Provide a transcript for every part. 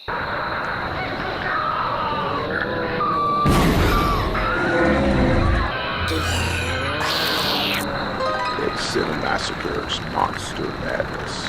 It's Cinemassacre's Monster Madness.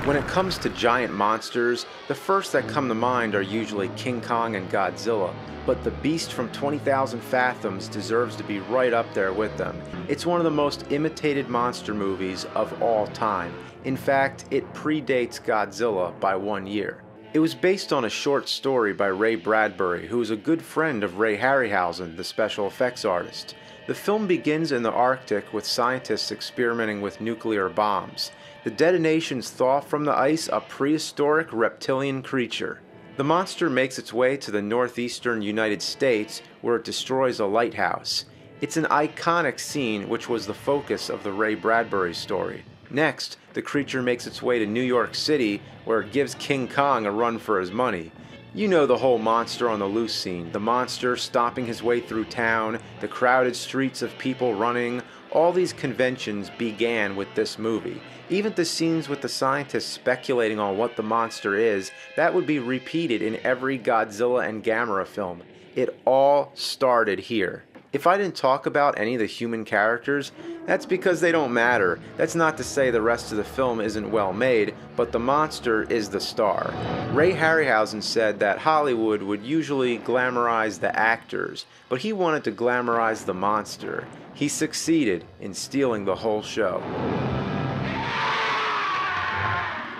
When it comes to giant monsters, the first that come to mind are usually King Kong and Godzilla, but the beast from 20,000 Fathoms deserves to be right up there with them. It's one of the most imitated monster movies of all time. In fact, it predates Godzilla by 1 year. It was based on a short story by Ray Bradbury, who is a good friend of Ray Harryhausen, the special effects artist. The film begins in the Arctic with scientists experimenting with nuclear bombs. The detonations thaw from the ice a prehistoric reptilian creature. The monster makes its way to the northeastern United States, where it destroys a lighthouse. It's an iconic scene which was the focus of the Ray Bradbury story. Next, the creature makes its way to New York City, where it gives King Kong a run for his money. You know the whole monster on the loose scene, the monster stomping his way through town, the crowded streets of people running. All these conventions began with this movie. Even the scenes with the scientists speculating on what the monster is, that would be repeated in every Godzilla and Gamera film. It all started here. If I didn't talk about any of the human characters, that's because they don't matter. That's not to say the rest of the film isn't well made, but the monster is the star. Ray Harryhausen said that Hollywood would usually glamorize the actors, but he wanted to glamorize the monster. He succeeded in stealing the whole show.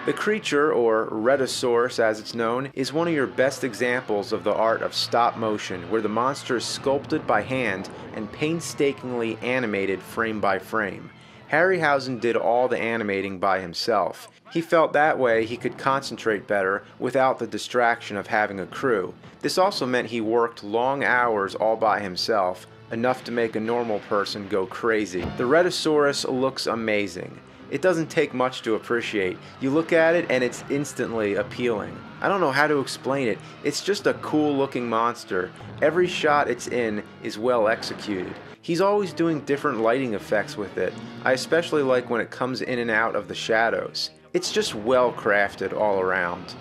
The creature, or Rhedosaurus as it's known, is one of your best examples of the art of stop motion, where the monster is sculpted by hand and painstakingly animated frame by frame. Harryhausen did all the animating by himself. He felt that way he could concentrate better without the distraction of having a crew. This also meant he worked long hours all by himself, enough to make a normal person go crazy. The Rhedosaurus looks amazing. It doesn't take much to appreciate. You look at it and it's instantly appealing. I don't know how to explain it. It's just a cool looking monster. Every shot it's in is well executed. He's always doing different lighting effects with it. I especially like when it comes in and out of the shadows. It's just well crafted all around.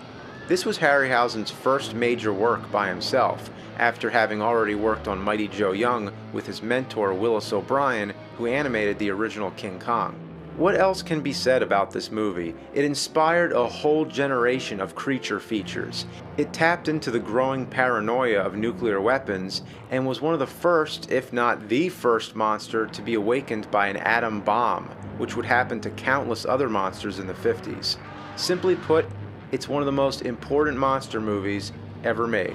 This was Harryhausen's first major work by himself, after having already worked on Mighty Joe Young with his mentor Willis O'Brien, who animated the original King Kong. What else can be said about this movie? It inspired a whole generation of creature features. It tapped into the growing paranoia of nuclear weapons and was one of the first, if not the first monster to be awakened by an atom bomb, which would happen to countless other monsters in the 50s. Simply put, it's one of the most important monster movies ever made.